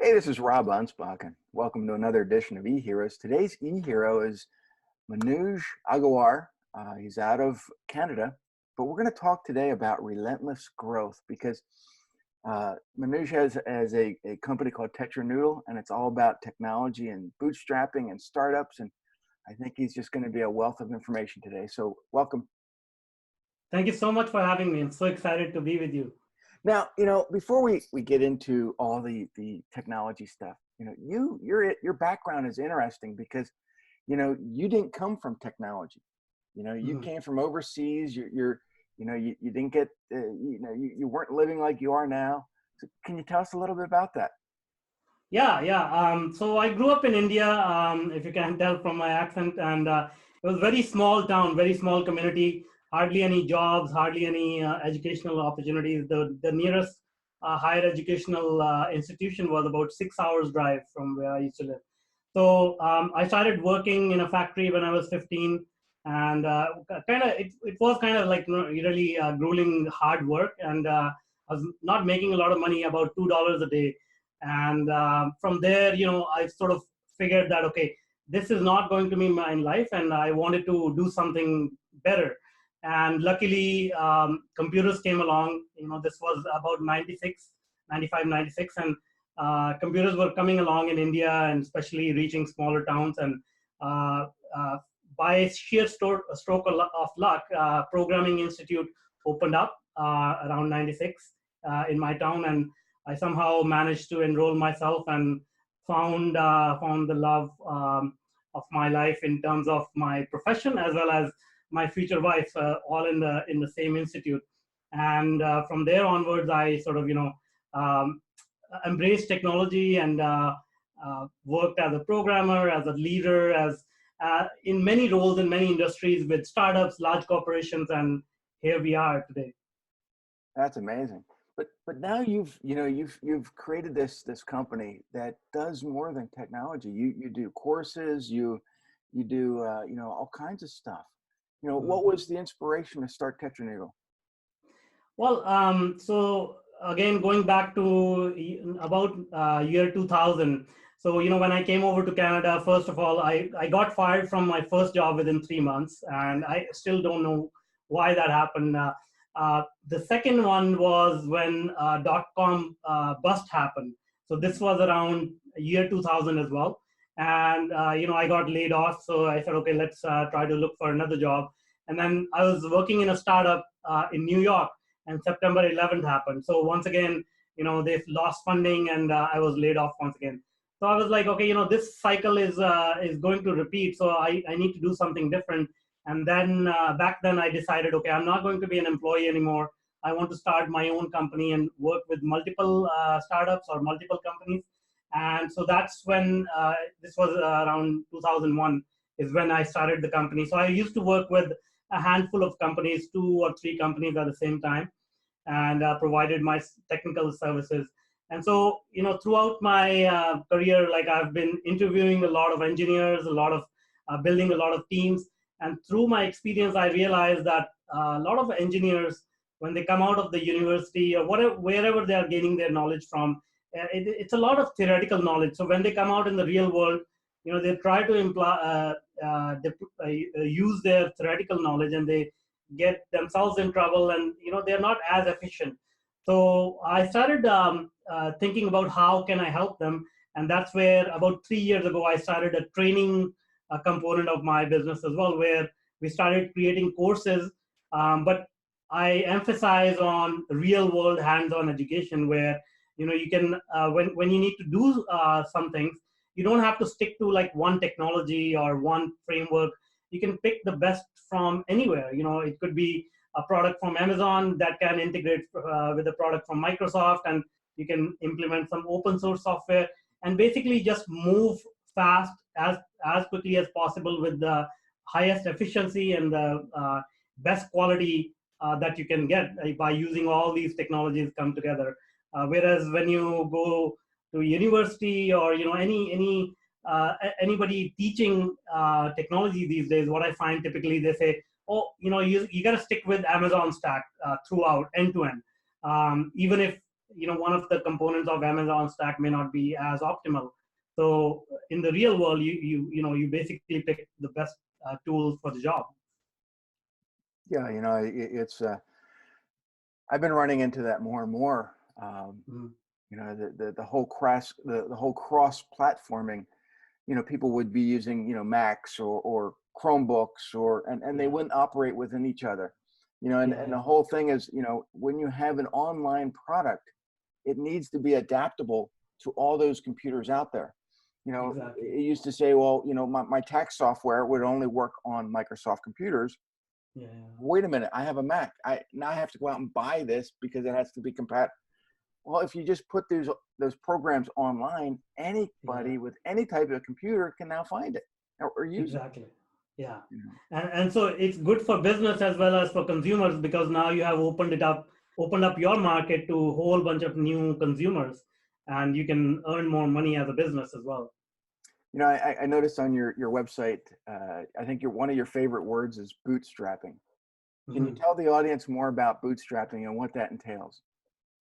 Hey, this is Rob Anspach, and welcome to another edition of eHeroes. Today's eHero is Manuj Aggarwal. He's out of Canada, but we're going to talk today about relentless growth because Manuj has a company called Noodle, and it's all about technology and bootstrapping and startups. And I think he's just going to be a wealth of information today. So welcome. Thank you so much for having me. I'm so excited to be with you. Now, before we get into all the technology stuff, your background is interesting because, you didn't come from technology. You came from overseas. You didn't get, you weren't living like you are now. So can you tell us a little bit about that? Yeah. So I grew up in India, if you can tell from my accent, and it was a very small town, very small community, hardly any jobs, hardly any educational opportunities. The nearest higher educational institution was about 6 hours drive from where I used to live. So I started working in a factory when I was 15, and it was kind of like really grueling hard work, and I was not making a lot of money, about $2 a day. And from there, I sort of figured that, okay, this is not going to be my life, and I wanted to do something better. And luckily, computers came along. This was about 96, 95, 96, and computers were coming along in India, and especially reaching smaller towns. And uh, uh, by sheer stroke of luck, Programming Institute opened up around 96 in my town, and I somehow managed to enroll myself and found the love of my life in terms of my profession as well as my future wife, all in the same institute. And from there onwards, I sort of um, embraced technology and worked as a programmer, as a leader, as in many roles in many industries with startups, large corporations, and here we are today. That's amazing. But now you've created this company that does more than technology. You do courses, you do all kinds of stuff. What was the inspiration to start Noodle? Well, so again, going back to about year 2000. So, when I came over to Canada, first of all, I got fired from my first job within 3 months, and I still don't know why that happened. The second one was when dot-com bust happened. So this was around year 2000 as well. And, I got laid off. So I said, okay, let's try to look for another job. And then I was working in a startup in New York, and September 11th happened. So once again, they've lost funding, and I was laid off once again. So I was like, okay, this cycle is going to repeat. So I need to do something different. And then back then I decided, okay, I'm not going to be an employee anymore. I want to start my own company and work with multiple startups or multiple companies. And so that's when this was around 2001 is when I started the company. So I used to work with a handful of companies, 2 or 3 companies at the same time, and provided my technical services. And so, throughout my career, like I've been interviewing a lot of engineers, a lot of building a lot of teams. And through my experience, I realized that a lot of engineers, when they come out of the university or wherever they are gaining their knowledge from, it's a lot of theoretical knowledge. So when they come out in the real world, they try to use their theoretical knowledge, and they get themselves in trouble, and they're not as efficient. So I started thinking about how can I help them, and that's where about 3 years ago I started a training component of my business as well, where we started creating courses, but I emphasize on real world hands-on education, where you can when you need to do some things, you don't have to stick to like one technology or one framework. You can pick the best from anywhere. It could be a product from Amazon that can integrate with a product from Microsoft, and you can implement some open source software and basically just move fast as quickly as possible with the highest efficiency and the best quality that you can get by using all these technologies come together. Whereas when you go to university or anybody teaching technology these days, what I find typically they say, oh, you got to stick with Amazon stack throughout end to end, even if one of the components of Amazon stack may not be as optimal. So in the real world, you basically pick the best tools for the job. Yeah, it's I've been running into that more and more. Mhm. The whole cross platforming. People would be using Macs or Chromebooks and they Yeah, wouldn't operate within each other. yeah, And the yeah, whole thing is, when you have an online product, it needs to be adaptable to all those computers out there. exactly. It used to say, well, my tax software would only work on Microsoft computers. Yeah, yeah, Wait a minute, I have a Mac. I have to go out and buy this because it has to be compatible. Well, if you just put those programs online, yeah. anybody with any type of computer can now find it or use it. Exactly. Yeah. You know? And so it's good for business as well as for consumers, because now you have opened up your market to a whole bunch of new consumers, and you can earn more money as a business as well. I noticed on your website, I think one of your favorite words is bootstrapping. Can you Mhm. tell the audience more about bootstrapping and what that entails?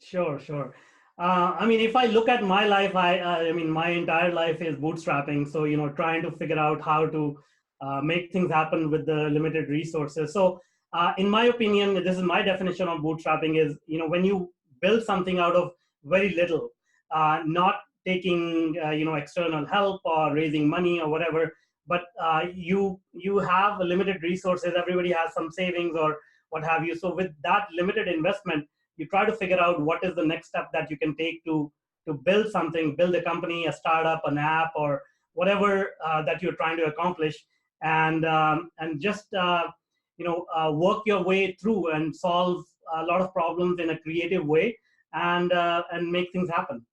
Sure, sure. I mean, if I look at my life, I mean, my entire life is bootstrapping. So, trying to figure out how to make things happen with the limited resources. So, in my opinion, this is my definition of bootstrapping is, when you build something out of very little, not taking, external help or raising money or whatever, but you have limited resources. Everybody has some savings or what have you. So, with that limited investment, you try to figure out what is the next step that you can take to build something, build a company, a startup, an app, or whatever that you're trying to accomplish, and just work your way through and solve a lot of problems in a creative way, and make things happen.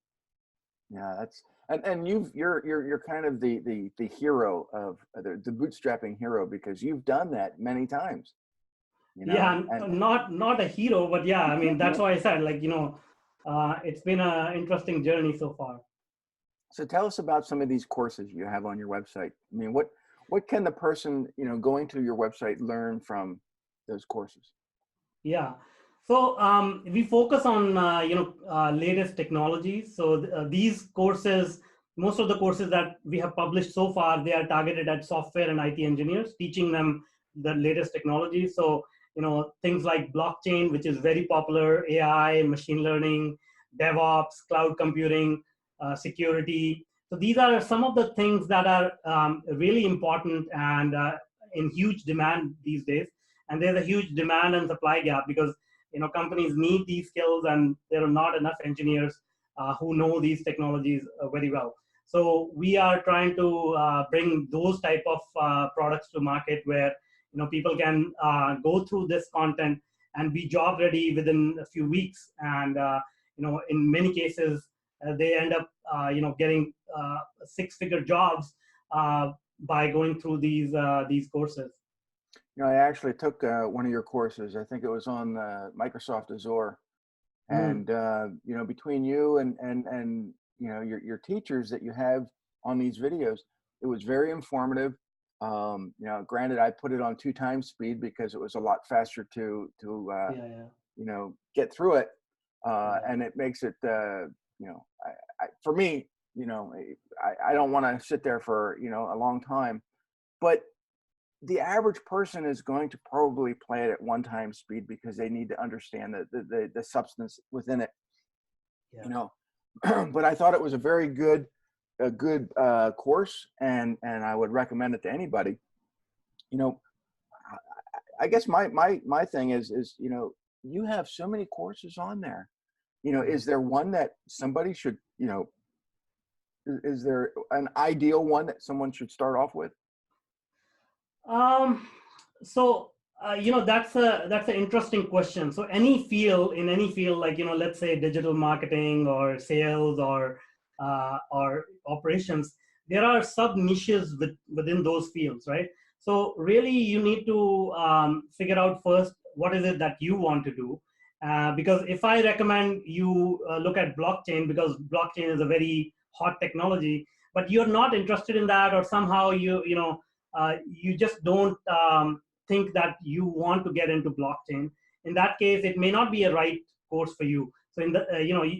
Yeah, that's and you're kind of the hero of the bootstrapping hero because you've done that many times. Yeah, And not a hero, but yeah, I mean that's why I said, like, it's been an interesting journey so far. so tell us about some of these courses you have on your website. I mean, what can the person, going to your website learn from those courses? Yeah. So we focus on latest technologies. So these courses, most of the courses that we have published so far, they are targeted at software and IT engineers, teaching them the latest technologies. So things like blockchain, which is very popular, AI, machine learning, DevOps, cloud computing, security. So these are some of the things that are really important and in huge demand these days. And there's a huge demand and supply gap, because companies need these skills and there are not enough engineers who know these technologies very well. So we are trying to bring those type of products to market, where people can go through this content and be job ready within a few weeks, and in many cases they end up getting six-figure jobs by going through these courses. I actually took one of your courses. I think it was on Microsoft Azure, Mm, and between you and your teachers that you have on these videos, it was very informative. Granted, I put it on 2 times speed because it was a lot faster yeah, yeah, get through it, yeah. and it makes it for me, I don't want to sit there for a long time, but the average person is going to probably play it at 1 time speed because they need to understand the substance within it, you Yeah. know. But I thought it was a good course, and I would recommend it to anybody. You know, I guess my thing is you have so many courses on there. Mhm. Is there one that somebody should is there an ideal one that someone should start off with? Um, so that's an interesting question. So in any field, like let's say digital marketing or sales or operations, there are sub niches within those fields, right? So really, you need to figure out first what is it that you want to do. Because if I recommend you look at blockchain, because blockchain is a very hot technology, but you're not interested in that, or somehow you just don't think that you want to get into blockchain, in that case it may not be a right course for you. So in the,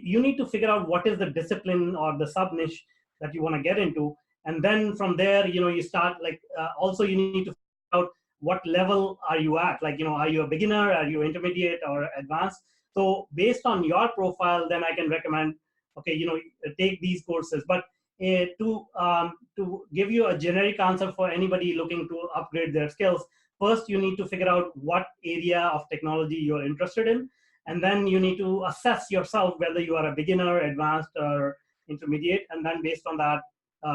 you need to figure out what is the discipline or the sub niche that you want to get into. And then from there, you start like, also you need to figure out what level are you at? Like, are you a beginner? Are you intermediate or advanced? So based on your profile, then I can recommend, okay, take these courses. But to give you a generic answer for anybody looking to upgrade their skills, first you need to figure out what area of technology you're interested in, and then you need to assess yourself whether you are a beginner, advanced, or intermediate, and then based on that,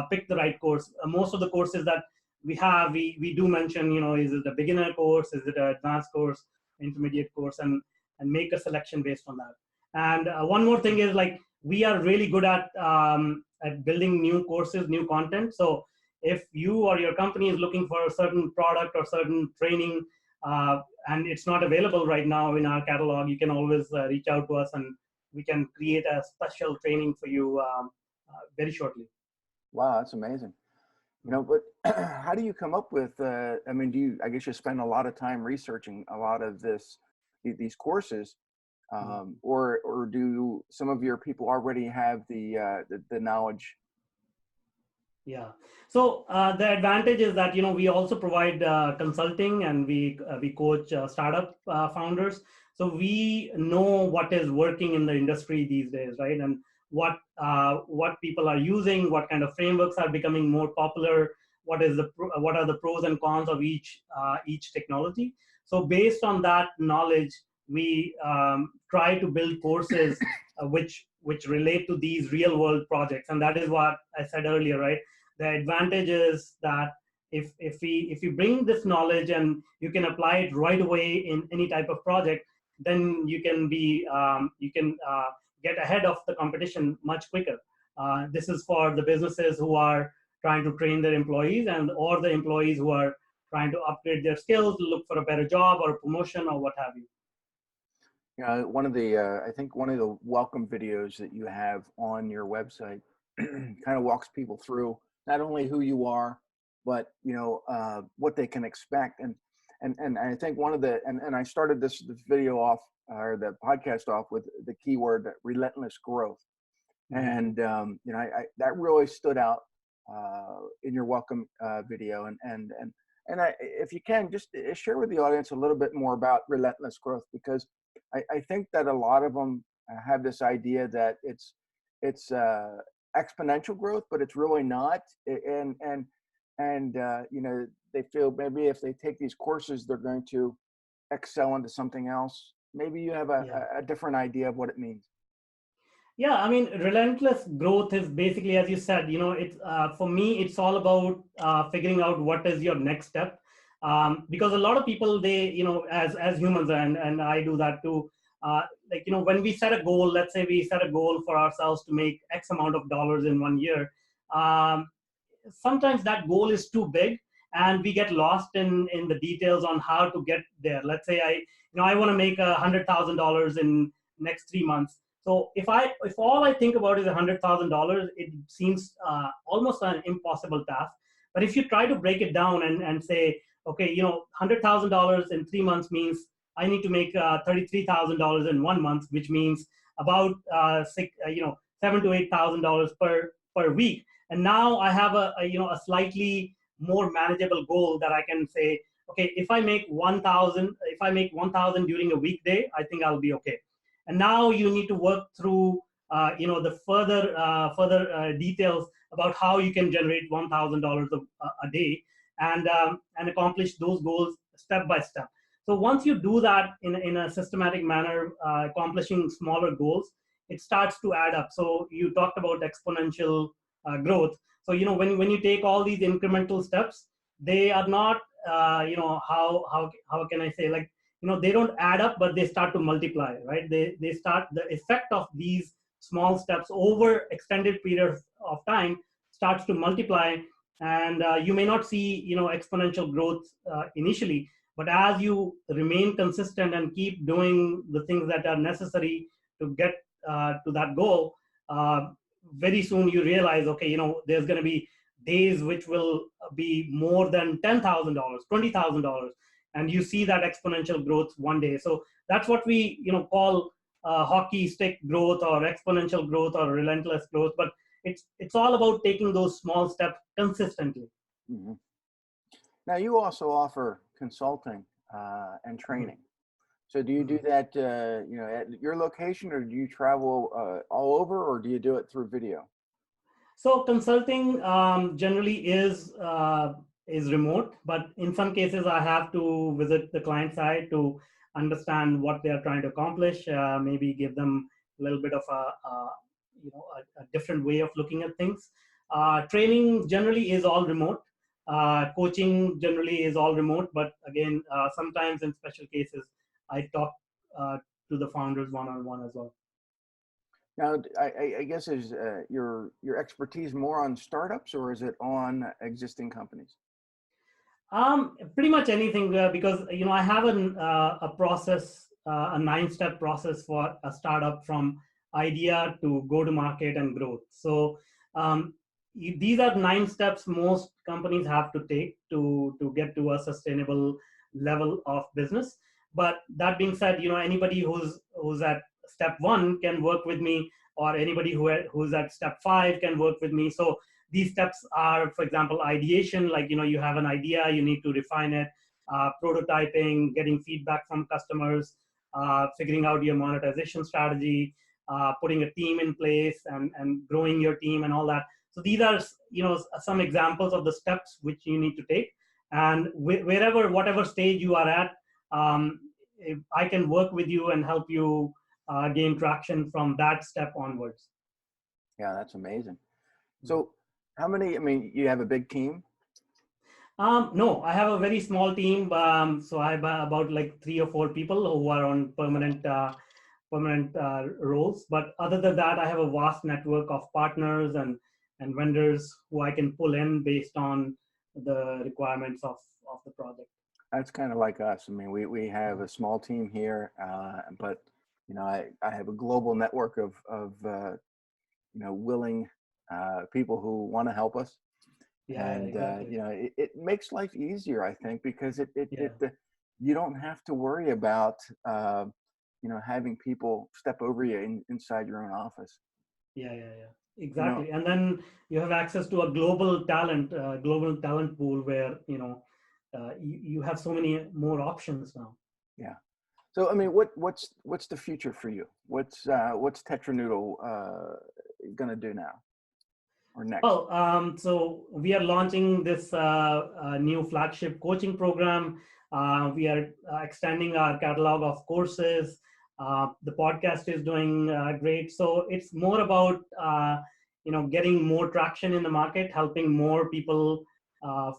pick the right course. Most of the courses that we do mention, is it a beginner course, is it an advanced course, intermediate course, and make a selection based on that. And one more thing is, like, we are really good at building new courses, new content. So if you or your company is looking for a certain product or certain training, and it's not available right now in our catalog, you can always reach out to us, and we can create a special training for you very shortly. Wow, that's amazing. But how do you come up with, I mean, I guess you spend a lot of time researching a lot of these courses, or do some of your people already have the knowledge? Yeah. So the advantage is that, we also provide consulting, and we coach startup founders. So we know what is working in the industry these days, right? And what people are using, what kind of frameworks are becoming more popular, what are the pros and cons of each technology. So based on that knowledge, we try to build courses which relate to these real world projects. And that is what I said earlier, right? The advantage is that if you bring this knowledge and you can apply it right away in any type of project, then you can get ahead of the competition much quicker. This is for the businesses who are trying to train their employees, or the employees who are trying to upgrade their skills, look for a better job or a promotion or what have you. I think one of the welcome videos that you have on your website kind of walks people through not only who you are, but what they can expect. And I think one of the and I started this video off, or the podcast off, with the keyword relentless growth. And that really stood out in your welcome video. And if you can just share with the audience a little bit more about relentless growth, because I think that a lot of them have this idea that it's exponential growth, but it's really not. And they feel maybe if they take these courses, they're going to excel into something else. Maybe you have a different idea of what it means. Yeah, I mean, relentless growth is basically, as you said, it's for me, it's all about figuring out what is your next step. Because a lot of people, they, as humans, and I do that too. When we set a goal, let's say we set a goal for ourselves to make X amount of dollars in 1 year. Sometimes that goal is too big, and we get lost in the details on how to get there. Let's say I want to make $100,000 in next 3 months. So if all I think about is $100,000, it seems almost an impossible task. But if you try to break it down and say, okay, $100,000 in 3 months means I need to make $33,000 in 1 month, which means about $7,000 to $8,000 per week. And now I have a slightly more manageable goal that I can say, okay, if I make 1,000 during a weekday, I think I'll be okay. And now you need to work through the further details about how you can generate $1,000 a day, and accomplish those goals step by step. So once you do that in a systematic manner, accomplishing smaller goals, it starts to add up. So you talked about exponential growth. So when you take all these incremental steps, they are not how can I say, like, they don't add up, but they start to multiply, right? They start, the effect of these small steps over extended period of time starts to multiply. And you may not see exponential growth initially, but as you remain consistent and keep doing the things that are necessary to get to that goal, very soon you realize, okay, there's going to be days which will be more than $10,000, $20,000, and you see that exponential growth one day. So that's what we call hockey stick growth or exponential growth or relentless growth, but it's all about taking those small steps consistently. Hmm. Now, you also offer consulting and Mhm. training. So, do you do Mhm. that, at your location, or do you travel all over, or do you do it through video? So consulting generally is remote, but in some cases I have to visit the client side to understand what they are trying to accomplish. Maybe give them a little bit of a different way of looking at things. Training generally is all remote. Coaching generally is all remote, but again, sometimes in special cases, I talk uh, to the founders one on one as well. Now, I guess is your expertise more on startups, or is it on existing companies? Pretty much anything because I have a process, a 9-step process for a startup from idea to go to market and growth. So um, these are 9 steps most companies have to take to get to a sustainable level of business. But that being said, anybody who's at step 1 can work with me, or anybody who's at step 5 can work with me. So these steps are, for example, ideation, like you have an idea, you need to refine it, prototyping, getting feedback from customers, figuring out your monetization strategy, putting a team in place, and growing your team and all that. So these are some examples of the steps which you need to take. And wherever, whatever stage you are at, if I can work with you and help you gain traction from that step onwards. Yeah, that's amazing. So, how many? I mean, you have a big team. No, I have a very small team. So I have about like 3 or 4 people who are on permanent roles. But other than that, I have a vast network of partners and vendors who I can pull in based on the requirements of the project. That's kind of like us. I mean, we have a small team here, but I have a global network of willing people who want to help us, Yeah, yeah, and exactly. it makes life easier, I think, because Yeah, you don't have to worry about having people step over you inside your own office. yeah, You know, exactly. And then you have access to a global talent pool where you have so many more options now. yeah. So I mean, what's the future for you? What's Tetranoodle gonna do now or next? Well, so we are launching this new flagship coaching program. We are extending our catalog of courses. The podcast is doing great. So it's more about getting more traction in the market, helping more people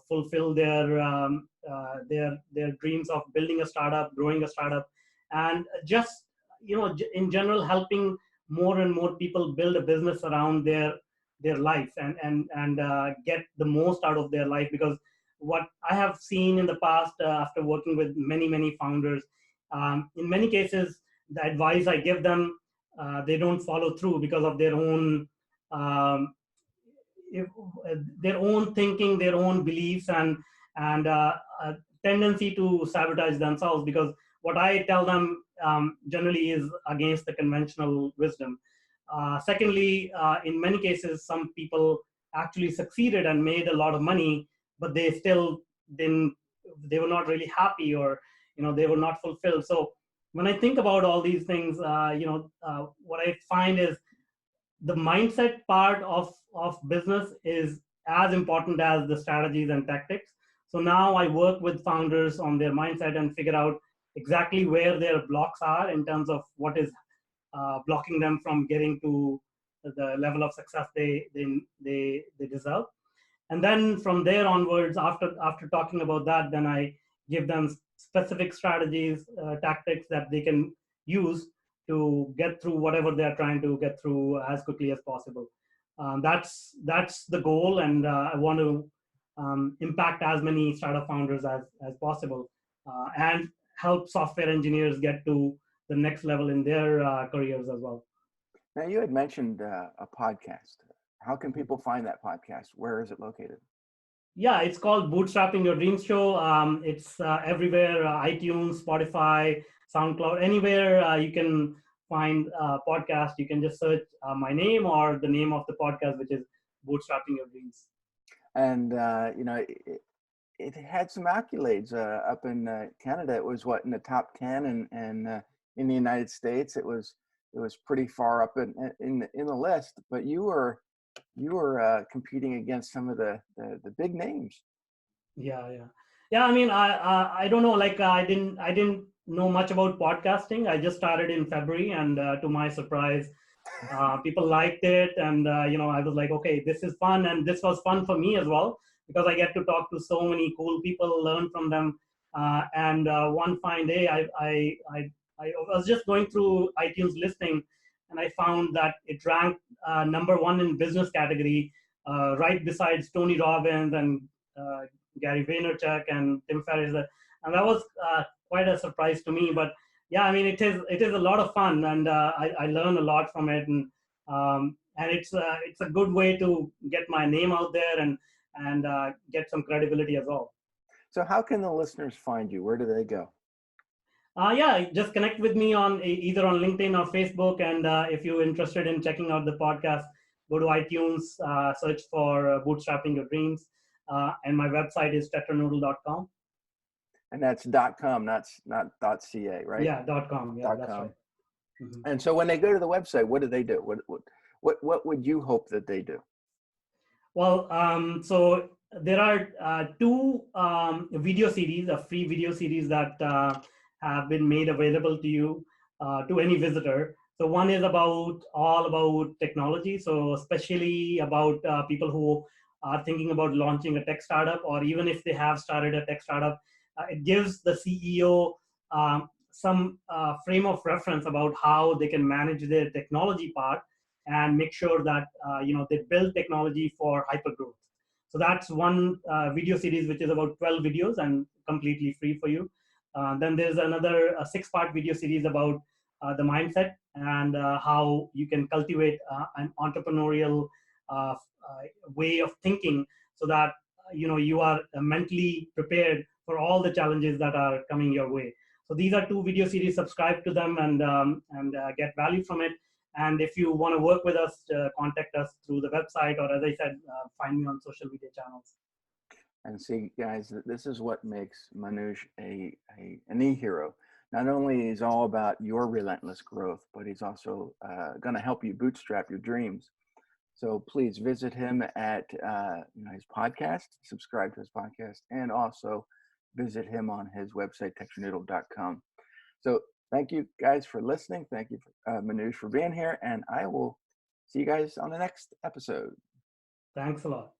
fulfill their dreams of building a startup, growing a startup, and just in general helping more and more people build a business around their life and get the most out of their life. Because what I have seen in the past, after working with many founders, in many cases the advice I give them, they don't follow through because of um, if, their own thinking, their own beliefs, and a tendency to sabotage themselves, because what I tell them generally is against the conventional wisdom. Secondly, in many cases, some people actually succeeded and made a lot of money, but they still didn't. They were not really happy, or they were not fulfilled. So when I think about all these things, what I find is the mindset part of business is as important as the strategies and tactics. So now I work with founders on their mindset and figure out exactly where their blocks are in terms of what is blocking them from getting to the level of success they deserve. And then from there onwards, after talking about that, then I give them specific strategies, tactics that they can use to get through whatever they're trying to get through as quickly as possible. That's the goal, and I want to impact as many startup founders as possible, and help software engineers get to the next level in their careers as well. Now, you had mentioned a podcast. How can people find that podcast? Where is it located? Yeah, it's called Bootstrapping Your Dreams Show. It's everywhere: iTunes, Spotify, SoundCloud, anywhere you can find podcast, you can just search my name or the name of the podcast, which is Bootstrapping Your Dreams. And it had some accolades up in Canada. It was what, in the top 10, and in the United States, it was pretty far up in the list. But you were competing against some of the big names. Yeah. I mean, I don't know. Like, I didn't know much about podcasting. I just started in February, and to my surprise, people liked it, and I was like, okay, this is fun, and this was fun for me as well, because I get to talk to so many cool people, learn from them. And one fine day, I was just going through iTunes listing, and I found that it ranked number one in business category, right besides Tony Robbins and uh, Gary Vaynerchuk and Tim Ferriss. And that was quite a surprise to me. But yeah, I mean, it is a lot of fun, and I learn a lot from it, and it's a good way to get my name out there and get some credibility as well. So how can the listeners find you? Where do they go? Yeah, just connect with me on either on LinkedIn or Facebook, and if you're interested in checking out the podcast, go to iTunes, search for Bootstrapping Your Dreams, and my website is tetranoodle.com. And that's .com, not .ca, right? Yeah, .com. Yeah, that's .com. right. Mm-hmm. And so when they go to the website, what do they do? What would you hope that they do? Well, so there are two video series, a free video series that have been made available to you, to any visitor. So one is all about technology. So especially about people who are thinking about launching a tech startup, or even if they have started a tech startup, it gives the CEO some frame of reference about how they can manage their technology part and make sure that they build technology for hypergrowth. So that's one video series, which is about 12 videos and completely free for you. Then there's another 6-part video series about the mindset and how you can cultivate an entrepreneurial way of thinking, so that you are mentally prepared for all the challenges that are coming your way. So these are two video series. Subscribe to them and get value from it. And if you want to work with us, contact us through the website, or as I said, find me on social media channels. And see, guys, this is what makes Manuj an e-hero. Not only is all about your relentless growth, but he's also going to help you bootstrap your dreams. So please visit him at his podcast, subscribe to his podcast, and also visit him on his website, tetranoodle.com. So thank you guys for listening. Thank you, Manuj, for being here. And I will see you guys on the next episode. Thanks a lot.